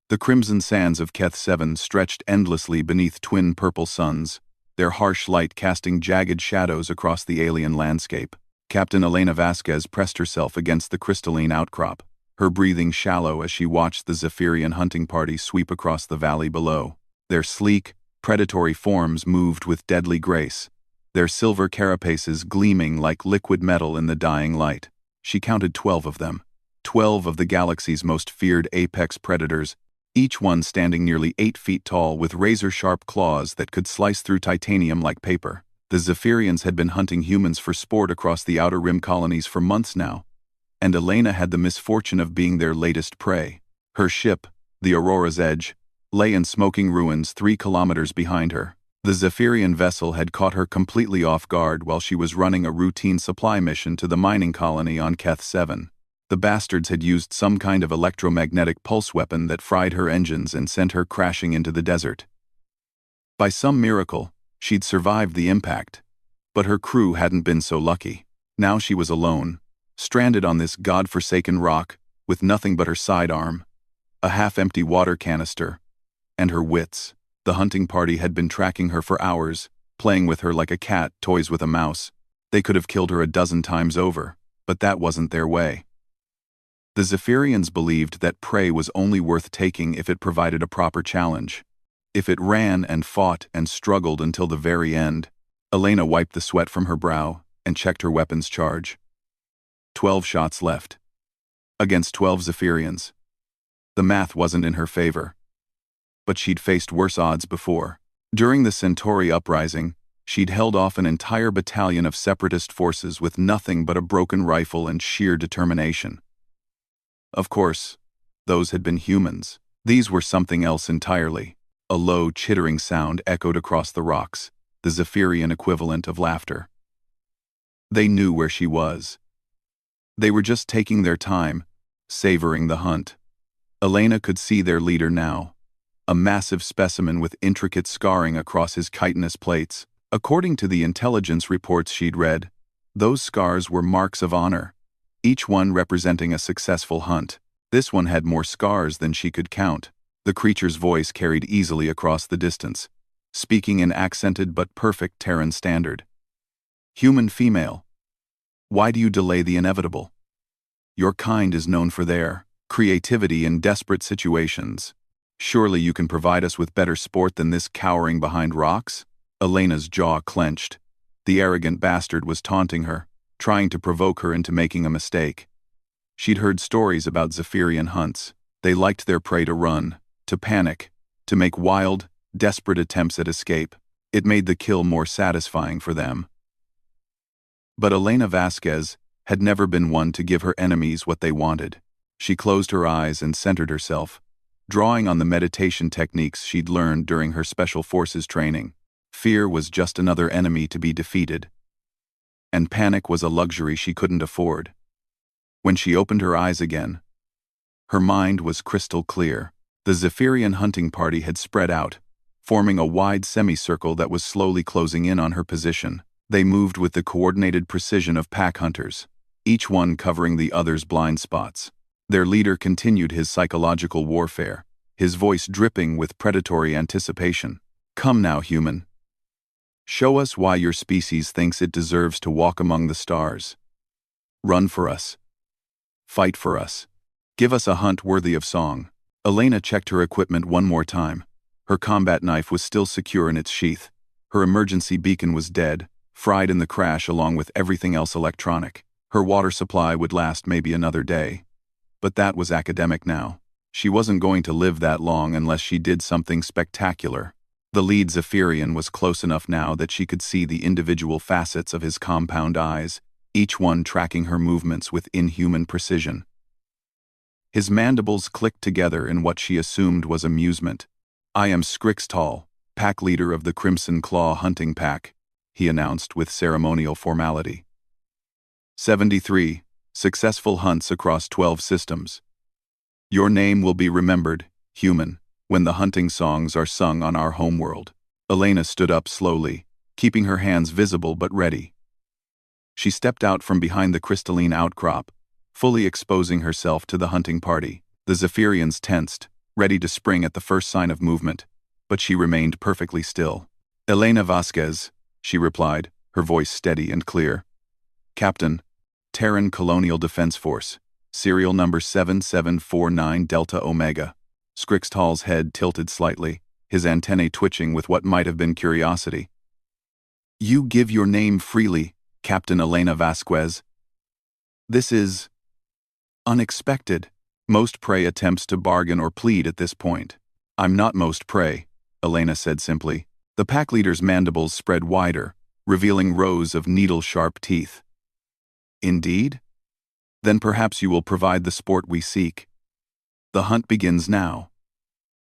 The crimson sands of Keth 7 stretched endlessly beneath twin purple suns, their harsh light casting jagged shadows across the alien landscape. Captain Elena Vasquez pressed herself against the crystalline outcrop, her breathing shallow as she watched the Zephyrian hunting party sweep across the valley below. Their sleek, predatory forms moved with deadly grace, their silver carapaces gleaming like liquid metal in the dying light. She counted 12 of them, 12 of the galaxy's most feared apex predators, each one standing nearly 8 feet tall with razor-sharp claws that could slice through titanium like paper. The Zephyrians had been hunting humans for sport across the Outer Rim colonies for months now, and Elena had the misfortune of being their latest prey. Her ship, the Aurora's Edge, lay in smoking ruins 3 kilometers behind her. The Zephyrian vessel had caught her completely off guard while she was running a routine supply mission to the mining colony on Keth 7. The bastards had used some kind of electromagnetic pulse weapon that fried her engines and sent her crashing into the desert. By some miracle, she'd survived the impact, but her crew hadn't been so lucky. Now she was alone, stranded on this god-forsaken rock, with nothing but her sidearm, a half-empty water canister, and her wits. The hunting party had been tracking her for hours, playing with her like a cat toys with a mouse. They could have killed her a dozen times over, but that wasn't their way. The Zephyrians believed that prey was only worth taking if it provided a proper challenge. If it ran and fought and struggled until the very end. Elena wiped the sweat from her brow and checked her weapons charge. 12 shots left. Against 12 Zephyrians. The math wasn't in her favor. But she'd faced worse odds before. During the Centauri uprising, she'd held off an entire battalion of separatist forces with nothing but a broken rifle and sheer determination. Of course, those had been humans. These were something else entirely. A low, chittering sound echoed across the rocks, the Zephyrian equivalent of laughter. They knew where she was. They were just taking their time, savoring the hunt. Elena could see their leader now, a massive specimen with intricate scarring across his chitinous plates. According to the intelligence reports she'd read, those scars were marks of honor, each one representing a successful hunt. This one had more scars than she could count. The creature's voice carried easily across the distance, speaking in accented but perfect Terran standard. Human female. Why do you delay the inevitable? Your kind is known for their creativity in desperate situations. Surely you can provide us with better sport than this cowering behind rocks? Elena's jaw clenched. The arrogant bastard was taunting her, trying to provoke her into making a mistake. She'd heard stories about Zephyrian hunts. They liked their prey to run, to panic, to make wild, desperate attempts at escape. It made the kill more satisfying for them. But Elena Vasquez had never been one to give her enemies what they wanted. She closed her eyes and centered herself, drawing on the meditation techniques she'd learned during her special forces training. Fear was just another enemy to be defeated, and panic was a luxury she couldn't afford. When she opened her eyes again, her mind was crystal clear. The Zephyrian hunting party had spread out, forming a wide semicircle that was slowly closing in on her position. They moved with the coordinated precision of pack hunters, each one covering the other's blind spots. Their leader continued his psychological warfare, his voice dripping with predatory anticipation. Come now, human. Show us why your species thinks it deserves to walk among the stars. Run for us. Fight for us. Give us a hunt worthy of song. Elena checked her equipment one more time. Her combat knife was still secure in its sheath. Her emergency beacon was dead, fried in the crash along with everything else electronic. Her water supply would last maybe another day. But that was academic now. She wasn't going to live that long unless she did something spectacular. The lead Zephyrian was close enough now that she could see the individual facets of his compound eyes, each one tracking her movements with inhuman precision. His mandibles clicked together in what she assumed was amusement. I am Skrixtal, pack leader of the Crimson Claw hunting pack, he announced with ceremonial formality. 73 successful hunts across 12 systems. Your name will be remembered, human, when the hunting songs are sung on our homeworld. Elena stood up slowly, keeping her hands visible but ready. She stepped out from behind the crystalline outcrop, fully exposing herself to the hunting party. The Zephyrians tensed, ready to spring at the first sign of movement, but she remained perfectly still. "Elena Vasquez," she replied, her voice steady and clear. "Captain, Terran Colonial Defense Force, serial number 7749 Delta Omega." Skrixtal's head tilted slightly, his antennae twitching with what might have been curiosity. "You give your name freely, Captain Elena Vasquez. This is unexpected." Most prey attempts to bargain or plead at this point. "I'm not most prey," Elena said simply. The pack leader's mandibles spread wider, revealing rows of needle-sharp teeth. "Indeed? Then perhaps you will provide the sport we seek. The hunt begins now.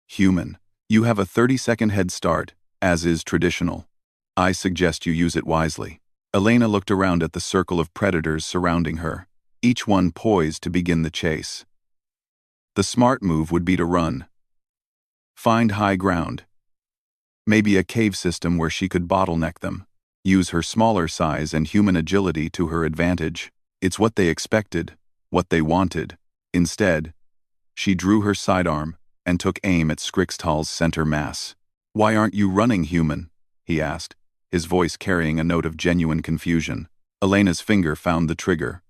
Human, you have a 30-second head start, as is traditional. I suggest you use it wisely." Elena looked around at the circle of predators surrounding her, each one poised to begin the chase. The smart move would be to run. Find high ground. Maybe a cave system where she could bottleneck them. Use her smaller size and human agility to her advantage. It's what they expected, what they wanted. Instead, she drew her sidearm and took aim at Skrixtal's center mass. "Why aren't you running, human?" he asked, his voice carrying a note of genuine confusion. Elena's finger found the trigger.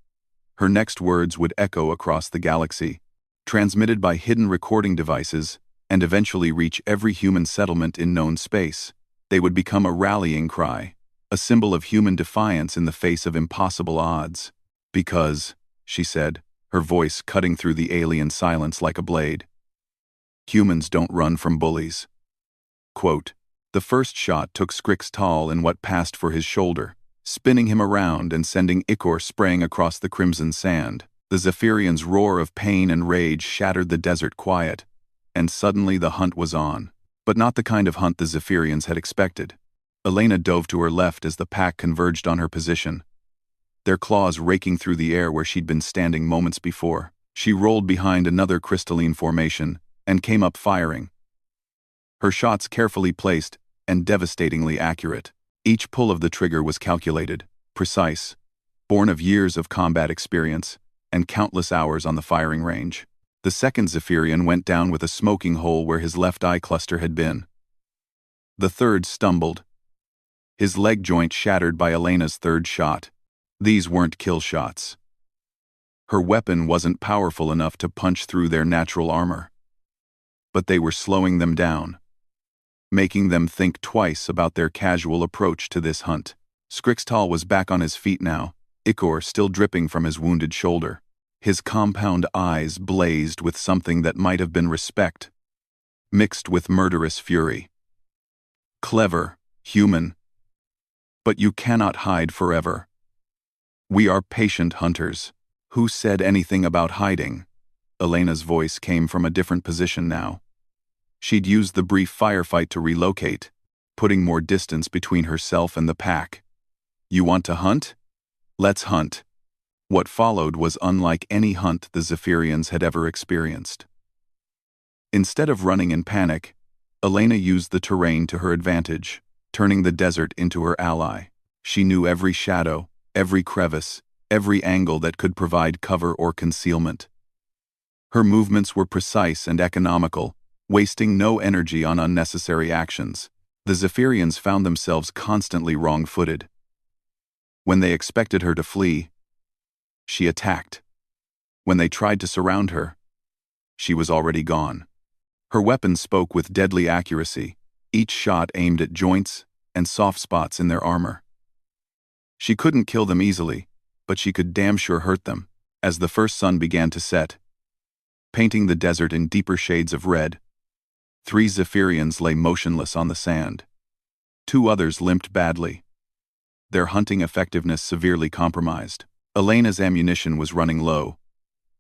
Her next words would echo across the galaxy, transmitted by hidden recording devices, and eventually reach every human settlement in known space. They would become a rallying cry, a symbol of human defiance in the face of impossible odds. "Because," she said, her voice cutting through the alien silence like a blade, "humans don't run from bullies." Quote, the first shot took Skrixtal in what passed for his shoulder, spinning him around and sending ichor spraying across the crimson sand. The Zephyrian's roar of pain and rage shattered the desert quiet, and suddenly the hunt was on. But not the kind of hunt the Zephyrians had expected. Elena dove to her left as the pack converged on her position, their claws raking through the air where she'd been standing moments before. She rolled behind another crystalline formation and came up firing. Her shots carefully placed and devastatingly accurate. Each pull of the trigger was calculated, precise, born of years of combat experience and countless hours on the firing range. The second Zephyrian went down with a smoking hole where his left eye cluster had been. The third stumbled, his leg joint shattered by Elena's third shot. These weren't kill shots. Her weapon wasn't powerful enough to punch through their natural armor. But they were slowing them down, making them think twice about their casual approach to this hunt. Skrixtal was back on his feet now, ichor still dripping from his wounded shoulder. His compound eyes blazed with something that might have been respect, mixed with murderous fury. "Clever, human. But you cannot hide forever. We are patient hunters." "Who said anything about hiding?" Elena's voice came from a different position now. She'd used the brief firefight to relocate, putting more distance between herself and the pack. "You want to hunt? Let's hunt." What followed was unlike any hunt the Zephyrians had ever experienced. Instead of running in panic, Elena used the terrain to her advantage, turning the desert into her ally. She knew every shadow, every crevice, every angle that could provide cover or concealment. Her movements were precise and economical, wasting no energy on unnecessary actions. The Zephyrians found themselves constantly wrong-footed. When they expected her to flee, she attacked. When they tried to surround her, she was already gone. Her weapon spoke with deadly accuracy, each shot aimed at joints and soft spots in their armor. She couldn't kill them easily, but she could damn sure hurt them. As the first sun began to set, painting the desert in deeper shades of red, 3 Zephyrians lay motionless on the sand. 2 others limped badly, their hunting effectiveness severely compromised. Elena's ammunition was running low,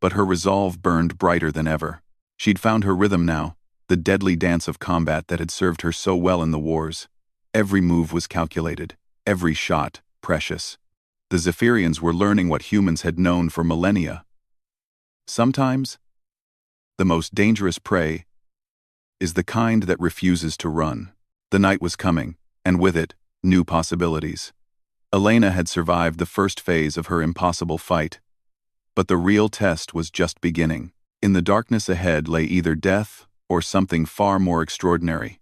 but her resolve burned brighter than ever. She'd found her rhythm now, the deadly dance of combat that had served her so well in the wars. Every move was calculated, every shot precious. The Zephyrians were learning what humans had known for millennia. Sometimes, the most dangerous prey is the kind that refuses to run. The night was coming, and with it, new possibilities. Elena had survived the first phase of her impossible fight, but the real test was just beginning. In the darkness ahead lay either death or something far more extraordinary.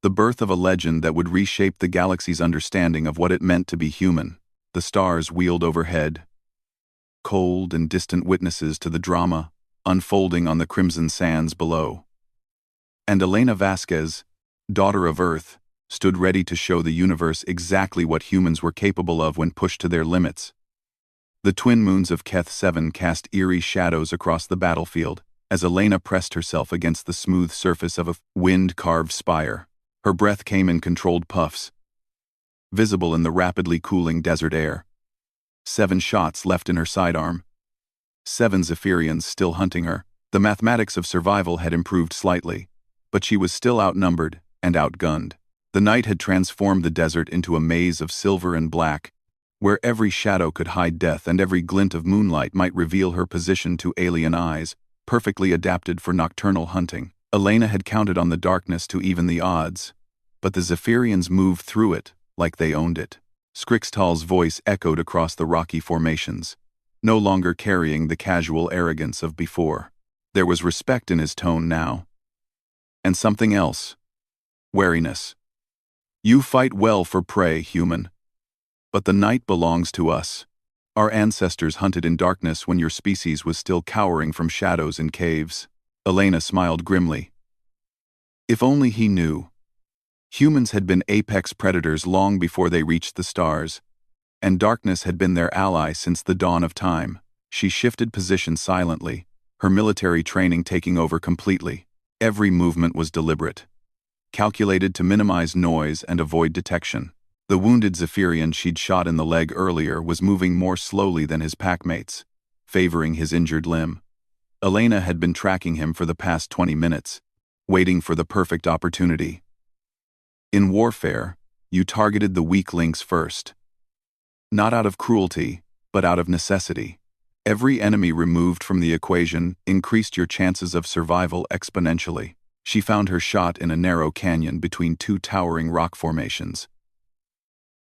The birth of a legend that would reshape the galaxy's understanding of what it meant to be human. The stars wheeled overhead, cold and distant witnesses to the drama unfolding on the crimson sands below. And Elena Vasquez, daughter of Earth, stood ready to show the universe exactly what humans were capable of when pushed to their limits. The twin moons of Keth 7 cast eerie shadows across the battlefield as Elena pressed herself against the smooth surface of a wind-carved spire. Her breath came in controlled puffs, visible in the rapidly cooling desert air. 7 shots left in her sidearm. 7 Zephyrians still hunting her. The mathematics of survival had improved slightly, but she was still outnumbered and outgunned. The night had transformed the desert into a maze of silver and black, where every shadow could hide death and every glint of moonlight might reveal her position to alien eyes, perfectly adapted for nocturnal hunting. Elena had counted on the darkness to even the odds, but the Zephyrians moved through it like they owned it. Skrixtal's voice echoed across the rocky formations, no longer carrying the casual arrogance of before. There was respect in his tone now. And something else. Wariness. You fight well for prey, human. But the night belongs to us. Our ancestors hunted in darkness when your species was still cowering from shadows in caves. Elena smiled grimly. If only he knew. Humans had been apex predators long before they reached the stars, and darkness had been their ally since the dawn of time. She shifted position silently, her military training taking over completely. Every movement was deliberate, calculated to minimize noise and avoid detection. The wounded Zephyrian she'd shot in the leg earlier was moving more slowly than his packmates, favoring his injured limb. Elena had been tracking him for the past 20 minutes, waiting for the perfect opportunity. In warfare, you targeted the weak links first. Not out of cruelty, but out of necessity. Every enemy removed from the equation increased your chances of survival exponentially. She found her shot in a narrow canyon between 2 towering rock formations.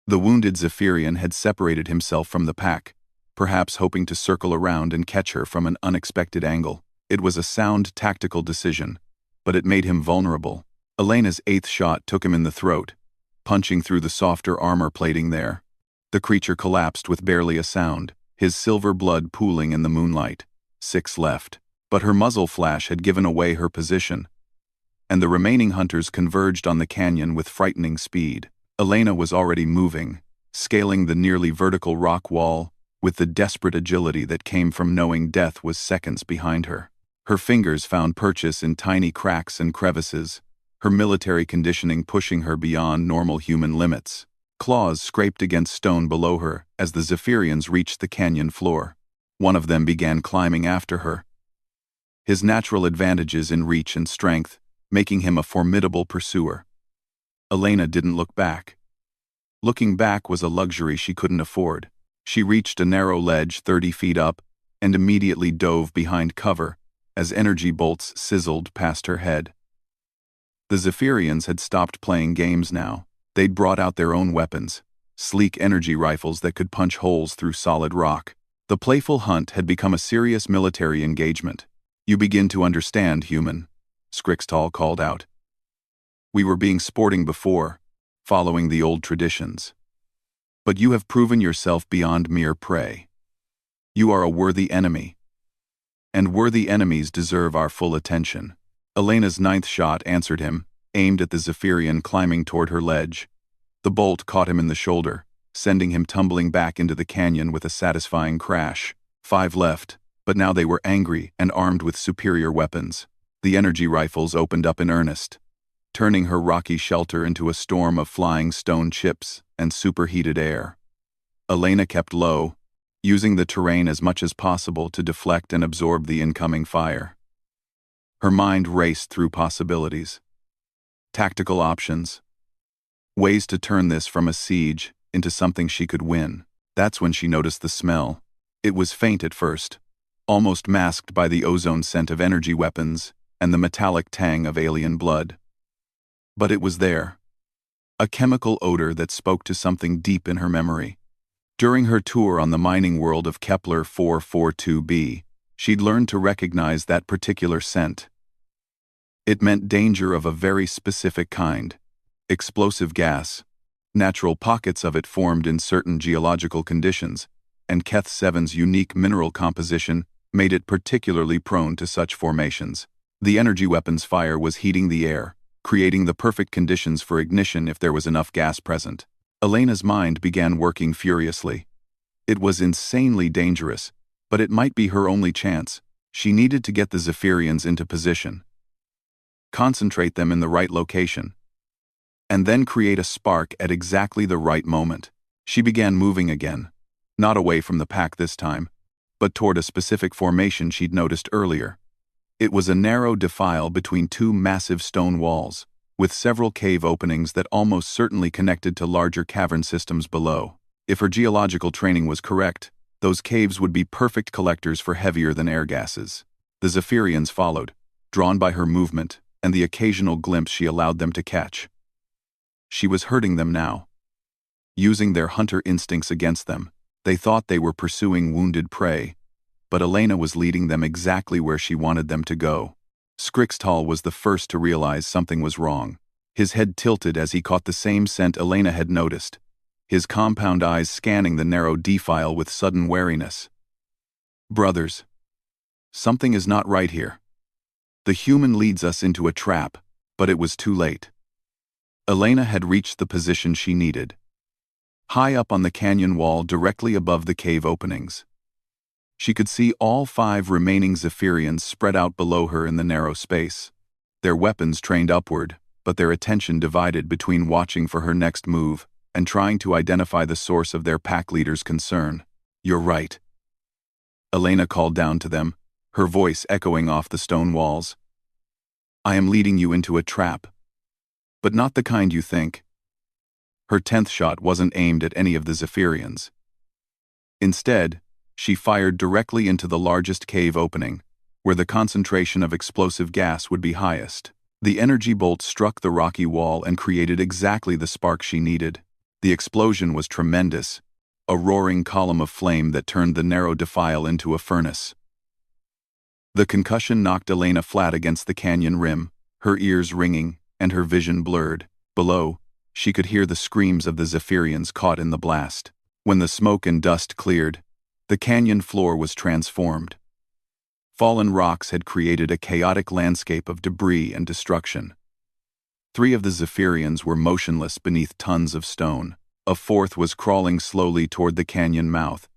The wounded Zephyrian had separated himself from the pack, perhaps hoping to circle around and catch her from an unexpected angle. It was a sound tactical decision, but it made him vulnerable. Elena's 8th shot took him in the throat, punching through the softer armor plating there. The creature collapsed with barely a sound, his silver blood pooling in the moonlight. 6 left. But her muzzle flash had given away her position, and the remaining hunters converged on the canyon with frightening speed. Elena was already moving, scaling the nearly vertical rock wall, with the desperate agility that came from knowing death was seconds behind her. Her fingers found purchase in tiny cracks and crevices, her military conditioning pushing her beyond normal human limits. Claws scraped against stone below her as the Zephyrians reached the canyon floor. One of them began climbing after her, his natural advantages in reach and strength making him a formidable pursuer. Elena didn't look back. Looking back was a luxury she couldn't afford. She reached a narrow ledge 30 feet up and immediately dove behind cover as energy bolts sizzled past her head. The Zephyrians had stopped playing games now. They'd brought out their own weapons, sleek energy rifles that could punch holes through solid rock. The playful hunt had become a serious military engagement. You begin to understand, human, Skrixtal called out. We were being sporting before, following the old traditions. But you have proven yourself beyond mere prey. You are a worthy enemy. And worthy enemies deserve our full attention. Elena's 9th shot answered him, aimed at the Zephyrian climbing toward her ledge. The bolt caught him in the shoulder, sending him tumbling back into the canyon with a satisfying crash. 5 left, but now they were angry and armed with superior weapons. The energy rifles opened up in earnest, turning her rocky shelter into a storm of flying stone chips and superheated air. Elena kept low, using the terrain as much as possible to deflect and absorb the incoming fire. Her mind raced through possibilities. Tactical options. Ways to turn this from a siege into something she could win. That's when she noticed the smell. It was faint at first, almost masked by the ozone scent of energy weapons and the metallic tang of alien blood. But it was there. A chemical odor that spoke to something deep in her memory. During her tour on the mining world of Kepler 442b, she'd learned to recognize that particular scent. It meant danger of a very specific kind. Explosive gas. Natural pockets of it formed in certain geological conditions, and Keth 7's unique mineral composition made it particularly prone to such formations. The energy weapon's fire was heating the air, creating the perfect conditions for ignition if there was enough gas present. Elena's mind began working furiously. It was insanely dangerous, but it might be her only chance. She needed to get the Zephyrians into position, concentrate them in the right location, and then create a spark at exactly the right moment. She began moving again, not away from the pack this time, but toward a specific formation she'd noticed earlier. It was a narrow defile between two massive stone walls, with several cave openings that almost certainly connected to larger cavern systems below. If her geological training was correct, those caves would be perfect collectors for heavier-than-air gases. The Zephyrians followed, drawn by her movement and the occasional glimpse she allowed them to catch. She was hurting them now. Using their hunter instincts against them, they thought they were pursuing wounded prey, but Elena was leading them exactly where she wanted them to go. Skrixtal was the first to realize something was wrong. His head tilted as he caught the same scent Elena had noticed, his compound eyes scanning the narrow defile with sudden wariness. Brothers, something is not right here. The human leads us into a trap, but it was too late. Elena had reached the position she needed, high up on the canyon wall directly above the cave openings. She could see all 5 remaining Zephyrians spread out below her in the narrow space, their weapons trained upward, but their attention divided between watching for her next move and trying to identify the source of their pack leader's concern. "You're right," Elena called down to them, her voice echoing off the stone walls. "I am leading you into a trap, but not the kind you think." Her 10th shot wasn't aimed at any of the Zephyrians. Instead, she fired directly into the largest cave opening, where the concentration of explosive gas would be highest. The energy bolt struck the rocky wall and created exactly the spark she needed. The explosion was tremendous, a roaring column of flame that turned the narrow defile into a furnace. The concussion knocked Elena flat against the canyon rim, her ears ringing and her vision blurred. Below, she could hear the screams of the Zephyrians caught in the blast. When the smoke and dust cleared, the canyon floor was transformed. Fallen rocks had created a chaotic landscape of debris and destruction. 3 of the Zephyrians were motionless beneath tons of stone. A 4th was crawling slowly toward the canyon mouth,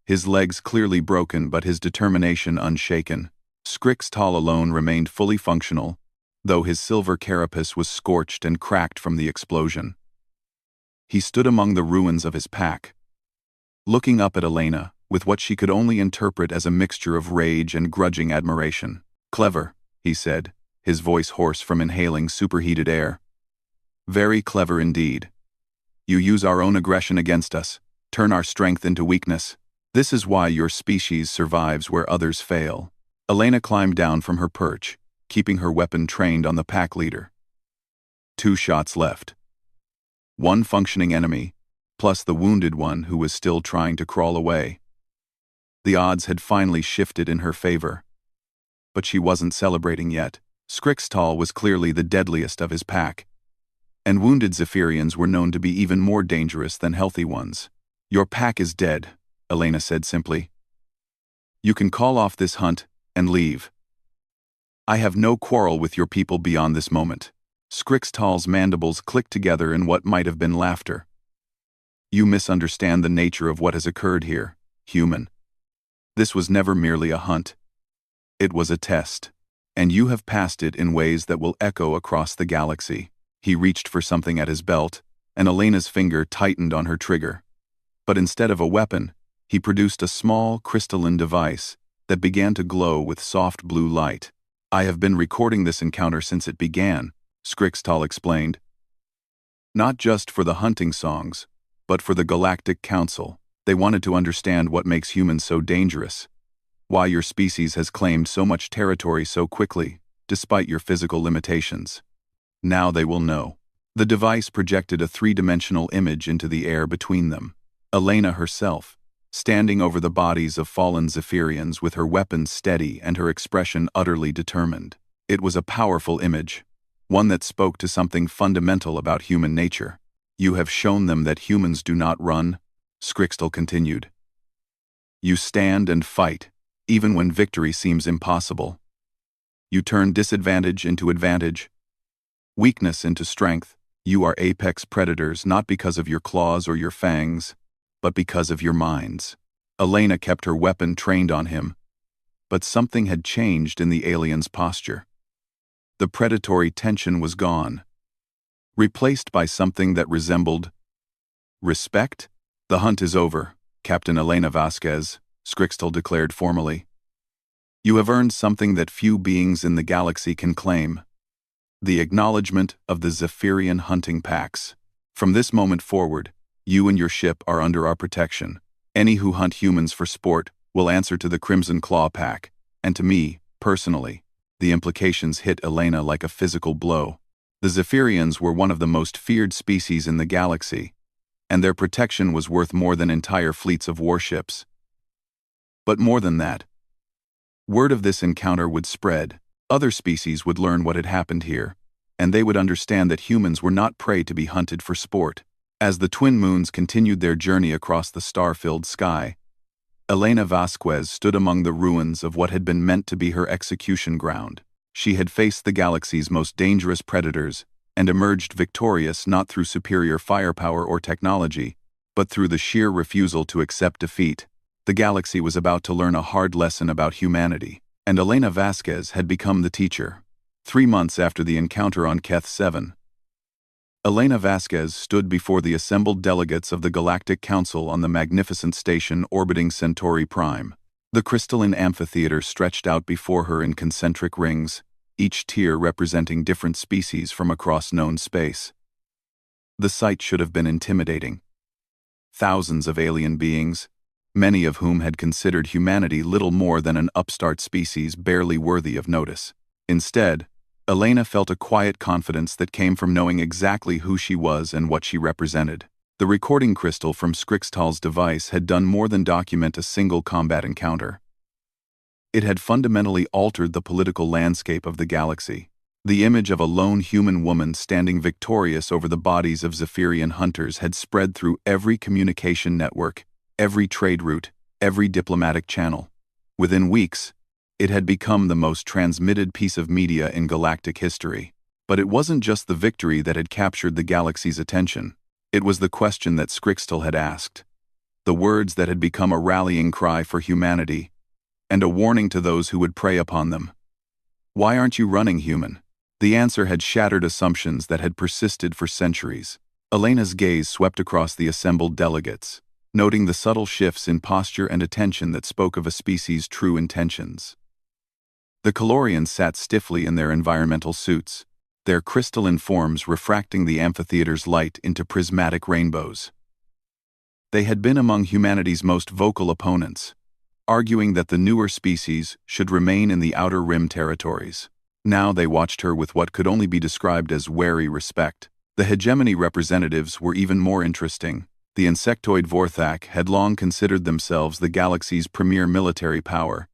his legs clearly broken but his determination unshaken. Skrixtal alone remained fully functional, though his silver carapace was scorched and cracked from the explosion. He stood among the ruins of his pack, looking up at Elena with what she could only interpret as a mixture of rage and grudging admiration. "Clever," he said, his voice hoarse from inhaling superheated air. "Very clever indeed. You use our own aggression against us, turn our strength into weakness. This is why your species survives where others fail." Elena climbed down from her perch, keeping her weapon trained on the pack leader. 2 shots left. 1 functioning enemy, plus the wounded one who was still trying to crawl away. The odds had finally shifted in her favor. But she wasn't celebrating yet. Skrixtal was clearly the deadliest of his pack, and wounded Zephyrians were known to be even more dangerous than healthy ones. "Your pack is dead," Elena said simply. "You can call off this hunt and leave. I have no quarrel with your people beyond this moment." Skrixtal's mandibles clicked together in what might have been laughter. "You misunderstand the nature of what has occurred here, human. This was never merely a hunt. It was a test, and you have passed it in ways that will echo across the galaxy." He reached for something at his belt, and Elena's finger tightened on her trigger. But instead of a weapon, he produced a small, crystalline device that began to glow with soft blue light. "I have been recording this encounter since it began," Skrixtal explained. "Not just for the hunting songs, but for the Galactic Council. They wanted to understand what makes humans so dangerous, why your species has claimed so much territory so quickly, despite your physical limitations. Now they will know." The device projected a 3-dimensional image into the air between them. Elena herself, standing over the bodies of fallen Zephyrians with her weapons steady and her expression utterly determined. It was a powerful image, one that spoke to something fundamental about human nature. "You have shown them that humans do not run," Scrixtel continued. "You stand and fight, even when victory seems impossible. You turn disadvantage into advantage, weakness into strength. You are apex predators not because of your claws or your fangs, but because of your minds." Elena kept her weapon trained on him, but something had changed in the alien's posture. The predatory tension was gone, replaced by something that resembled respect. "The hunt is over, Captain Elena Vasquez," Scrixtel declared formally. "You have earned something that few beings in the galaxy can claim: the acknowledgement of the Zephyrian hunting packs. From this moment forward, you and your ship are under our protection. Any who hunt humans for sport will answer to the Crimson Claw Pack, and to me, personally." The implications hit Elena like a physical blow. The Zephyrians were one of the most feared species in the galaxy, and their protection was worth more than entire fleets of warships. But more than that, word of this encounter would spread. Other species would learn what had happened here, and they would understand that humans were not prey to be hunted for sport. As the twin moons continued their journey across the star-filled sky, Elena Vasquez stood among the ruins of what had been meant to be her execution ground. She had faced the galaxy's most dangerous predators and emerged victorious not through superior firepower or technology, but through the sheer refusal to accept defeat. The galaxy was about to learn a hard lesson about humanity, and Elena Vasquez had become the teacher. 3 months after the encounter on Keth 7, Elena Vasquez stood before the assembled delegates of the Galactic Council on the magnificent station orbiting Centauri Prime. The crystalline amphitheater stretched out before her in concentric rings, each tier representing different species from across known space. The sight should have been intimidating. Thousands of alien beings, many of whom had considered humanity little more than an upstart species barely worthy of notice. Instead, Elena felt a quiet confidence that came from knowing exactly who she was and what she represented. The recording crystal from Scrixtal's device had done more than document a single combat encounter. It had fundamentally altered the political landscape of the galaxy. The image of a lone human woman standing victorious over the bodies of Zephyrian hunters had spread through every communication network, every trade route, every diplomatic channel. Within weeks, it had become the most transmitted piece of media in galactic history. But it wasn't just the victory that had captured the galaxy's attention. It was the question that Scrixtel had asked, the words that had become a rallying cry for humanity, and a warning to those who would prey upon them. "Why aren't you running, human?" The answer had shattered assumptions that had persisted for centuries. Elena's gaze swept across the assembled delegates, noting the subtle shifts in posture and attention that spoke of a species' true intentions. The Calorians sat stiffly in their environmental suits, their crystalline forms refracting the amphitheater's light into prismatic rainbows. They had been among humanity's most vocal opponents, arguing that the newer species should remain in the Outer Rim territories. Now they watched her with what could only be described as wary respect. The hegemony representatives were even more interesting. The insectoid Vorthak had long considered themselves the galaxy's premier military power,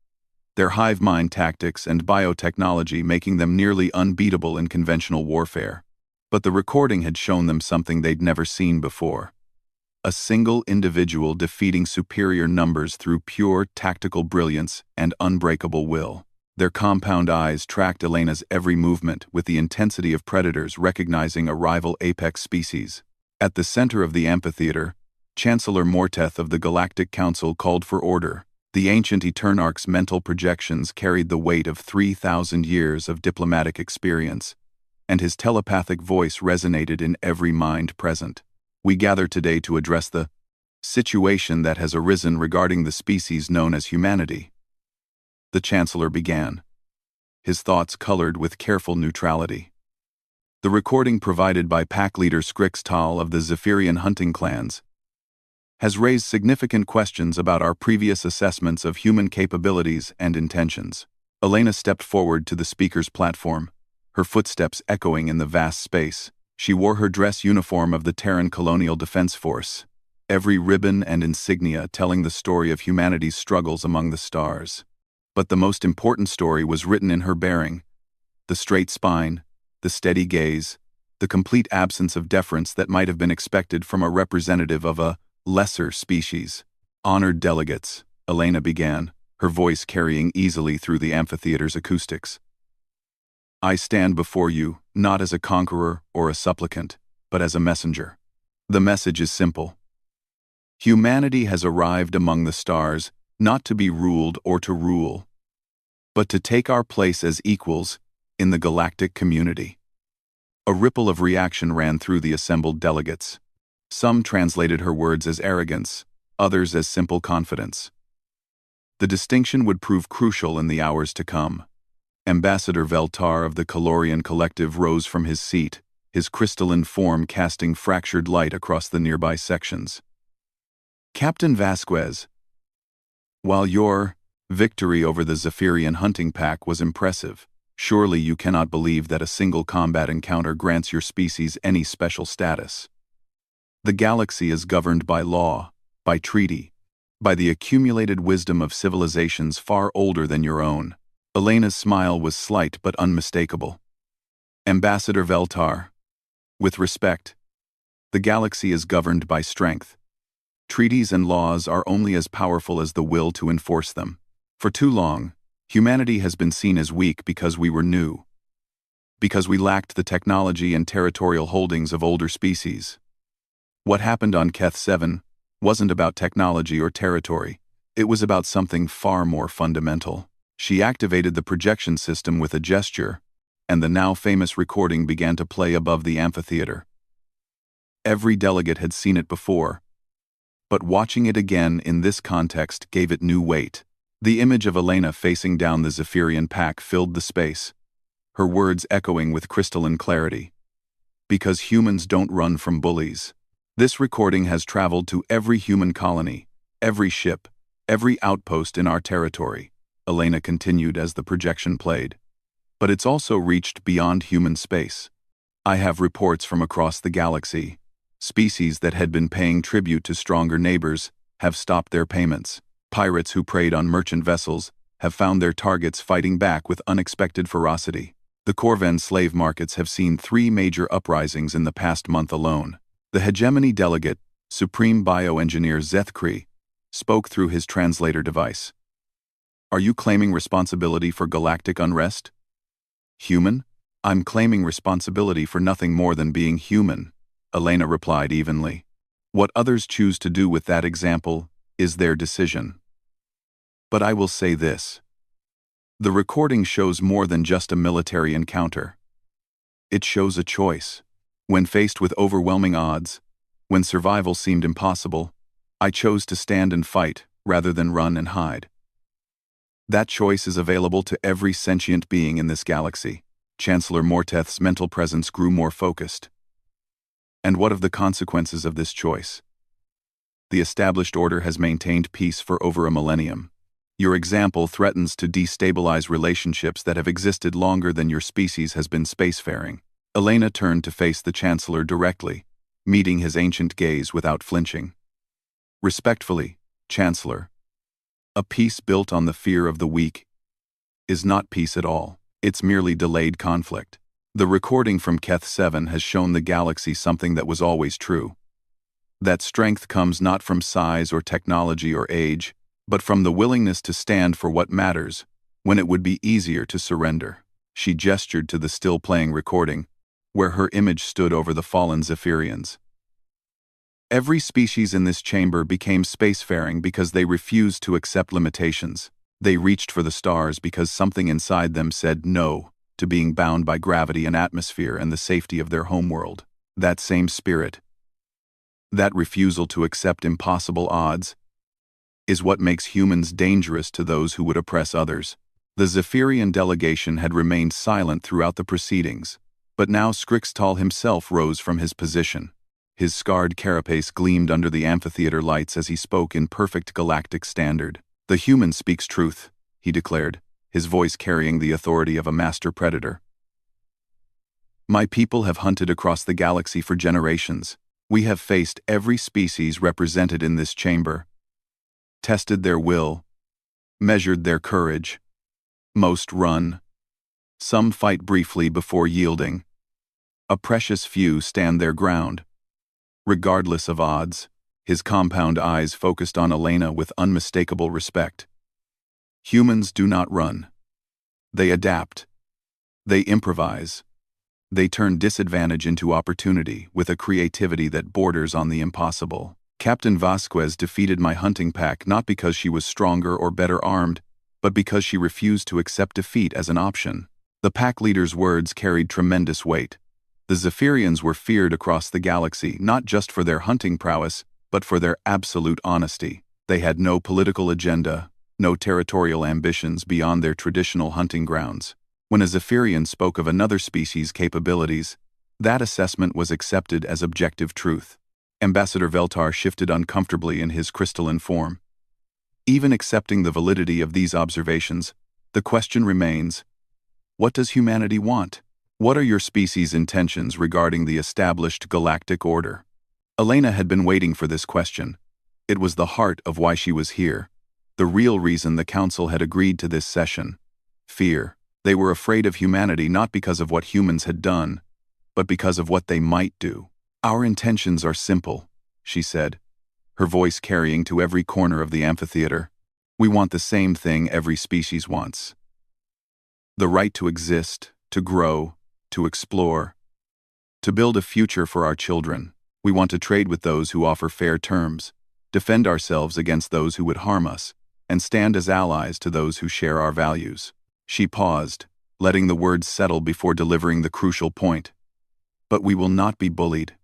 their hive mind tactics and biotechnology making them nearly unbeatable in conventional warfare. But the recording had shown them something they'd never seen before. A single individual defeating superior numbers through pure tactical brilliance and unbreakable will. Their compound eyes tracked Elena's every movement with the intensity of predators recognizing a rival apex species. At the center of the amphitheater, Chancellor Morteth of the Galactic Council called for order. The ancient Eternarch's mental projections carried the weight of 3,000 years of diplomatic experience, and his telepathic voice resonated in every mind present. "We gather today to address the situation that has arisen regarding the species known as humanity," the Chancellor began, his thoughts colored with careful neutrality. "The recording provided by pack leader Scrixtal of the Zephyrian hunting clans has raised significant questions about our previous assessments of human capabilities and intentions." Elena stepped forward to the speaker's platform, her footsteps echoing in the vast space. She wore her dress uniform of the Terran Colonial Defense Force, every ribbon and insignia telling the story of humanity's struggles among the stars. But the most important story was written in her bearing, The straight spine, the steady gaze, the complete absence of deference that might have been expected from a representative of a lesser species. "Honored delegates," Elena began, her voice carrying easily through the amphitheater's acoustics. "I stand before you, not as a conqueror or a supplicant, but as a messenger. The message is simple. Humanity has arrived among the stars, not to be ruled or to rule, but to take our place as equals in the galactic community." A ripple of reaction ran through the assembled delegates. Some translated her words as arrogance, others as simple confidence. The distinction would prove crucial in the hours to come. Ambassador Veltar of the Calorian Collective rose from his seat, his crystalline form casting fractured light across the nearby sections. "Captain Vasquez, while your victory over the Zephyrian hunting pack was impressive, surely you cannot believe that a single combat encounter grants your species any special status. The galaxy is governed by law, by treaty, by the accumulated wisdom of civilizations far older than your own." Elena's smile was slight but unmistakable. "Ambassador Veltar, with respect, the galaxy is governed by strength. Treaties and laws are only as powerful as the will to enforce them. For too long, humanity has been seen as weak because we were new, because we lacked the technology and territorial holdings of older species. What happened on Keth 7 wasn't about technology or territory, it was about something far more fundamental." She activated the projection system with a gesture, and the now famous recording began to play above the amphitheater. Every delegate had seen it before, but watching it again in this context gave it new weight. The image of Elena facing down the Zephyrian pack filled the space, her words echoing with crystalline clarity. "Because humans don't run from bullies." This recording has traveled to every human colony, every ship, every outpost in our territory, Elena continued as the projection played. "But it's also reached beyond human space. I have reports from across the galaxy. Species that had been paying tribute to stronger neighbors have stopped their payments. Pirates who preyed on merchant vessels have found their targets fighting back with unexpected ferocity. The Corvan slave markets have seen 3 major uprisings in the past month alone." The hegemony delegate, Supreme Bioengineer Zethkri, spoke through his translator device. "Are you claiming responsibility for galactic unrest?" "Human? I'm claiming responsibility for nothing more than being human," Elena replied evenly. "What others choose to do with that example is their decision. But I will say this. The recording shows more than just a military encounter. It shows a choice. When faced with overwhelming odds, when survival seemed impossible, I chose to stand and fight rather than run and hide. That choice is available to every sentient being in this galaxy." Chancellor Morteth's mental presence grew more focused. "And what of the consequences of this choice? The established order has maintained peace for over a millennium. Your example threatens to destabilize relationships that have existed longer than your species has been spacefaring." Elena turned to face the Chancellor directly, meeting his ancient gaze without flinching. "Respectfully, Chancellor, a peace built on the fear of the weak is not peace at all. It's merely delayed conflict. The recording from Keth 7 has shown the galaxy something that was always true. That strength comes not from size or technology or age, but from the willingness to stand for what matters when it would be easier to surrender." She gestured to the still-playing recording, where her image stood over the fallen Zephyrians. "Every species in this chamber became spacefaring because they refused to accept limitations. They reached for the stars because something inside them said no to being bound by gravity and atmosphere and the safety of their homeworld. That same spirit, that refusal to accept impossible odds, is what makes humans dangerous to those who would oppress others." The Zephyrian delegation had remained silent throughout the proceedings, but now Skrixtal himself rose from his position. His scarred carapace gleamed under the amphitheater lights as he spoke in perfect galactic standard. "The human speaks truth," he declared, his voice carrying the authority of a master predator. "My people have hunted across the galaxy for generations. We have faced every species represented in this chamber, tested their will, measured their courage. Most run, Some fight briefly before yielding. A precious few stand their ground. Regardless of odds, his compound eyes focused on Elena with unmistakable respect. Humans do not run. They adapt. They improvise. They turn disadvantage into opportunity with a creativity that borders on the impossible. Captain Vasquez defeated my hunting pack not because she was stronger or better armed, but because she refused to accept defeat as an option. The pack leader's words carried tremendous weight. The Zephyrians were feared across the galaxy not just for their hunting prowess, but for their absolute honesty. They had no political agenda, no territorial ambitions beyond their traditional hunting grounds. When a Zephyrian spoke of another species' capabilities, that assessment was accepted as objective truth. Ambassador Veltar shifted uncomfortably in his crystalline form. Even accepting the validity of these observations, the question remains, what does humanity want? What are your species' intentions regarding the established galactic order? Elena had been waiting for this question. It was the heart of why she was here, the real reason the Council had agreed to this session. Fear. They were afraid of humanity not because of what humans had done, but because of what they might do. Our intentions are simple, she said, her voice carrying to every corner of the amphitheater. We want the same thing every species wants. The right to exist, to grow, to explore, to build a future for our children. We want to trade with those who offer fair terms, defend ourselves against those who would harm us, and stand as allies to those who share our values. She paused, letting the words settle before delivering the crucial point. But we will not be bullied.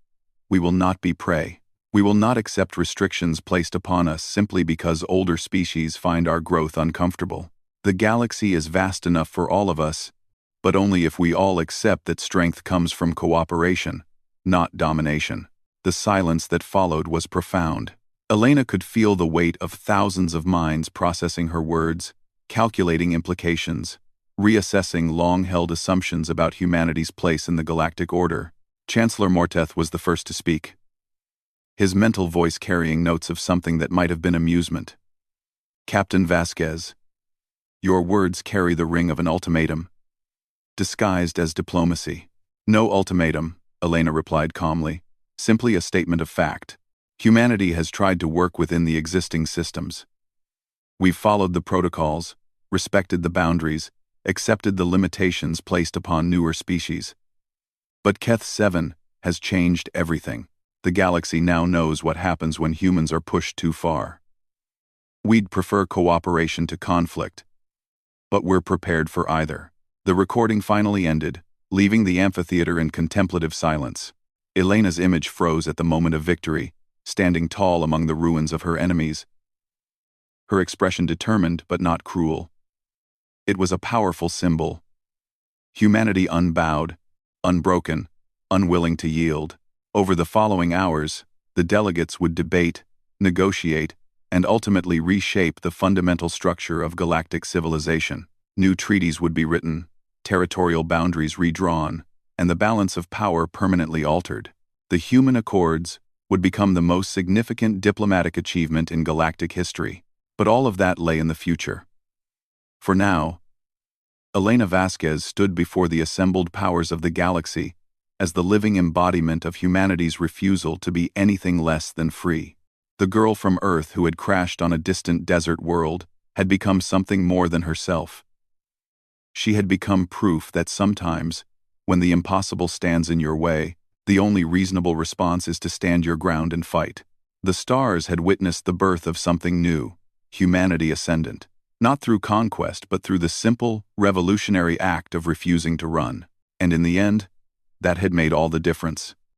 We will not be prey. We will not accept restrictions placed upon us simply because older species find our growth uncomfortable. The galaxy is vast enough for all of us, but only if we all accept that strength comes from cooperation, not domination. The silence that followed was profound. Elena could feel the weight of thousands of minds processing her words, calculating implications, reassessing long-held assumptions about humanity's place in the galactic order. Chancellor Morteth was the first to speak, his mental voice carrying notes of something that might have been amusement. Captain Vasquez, your words carry the ring of an ultimatum, disguised as diplomacy. No ultimatum, Elena replied calmly, simply a statement of fact. Humanity has tried to work within the existing systems. We've followed the protocols, respected the boundaries, accepted the limitations placed upon newer species. But Keth 7 has changed everything. The galaxy now knows what happens when humans are pushed too far. We'd prefer cooperation to conflict, but we're prepared for either. The recording finally ended, leaving the amphitheater in contemplative silence. Elena's image froze at the moment of victory, standing tall among the ruins of her enemies. Her expression determined but not cruel. It was a powerful symbol. Humanity unbowed, unbroken, unwilling to yield. Over the following hours, the delegates would debate, negotiate, and ultimately reshape the fundamental structure of galactic civilization. New treaties would be written, territorial boundaries redrawn, and the balance of power permanently altered. The Human Accords would become the most significant diplomatic achievement in galactic history. But all of that lay in the future. For now, Elena Vasquez stood before the assembled powers of the galaxy as the living embodiment of humanity's refusal to be anything less than free. The girl from Earth who had crashed on a distant desert world had become something more than herself. She had become proof that sometimes, when the impossible stands in your way, the only reasonable response is to stand your ground and fight. The stars had witnessed the birth of something new, humanity ascendant, not through conquest but through the simple, revolutionary act of refusing to run. And in the end, that had made all the difference.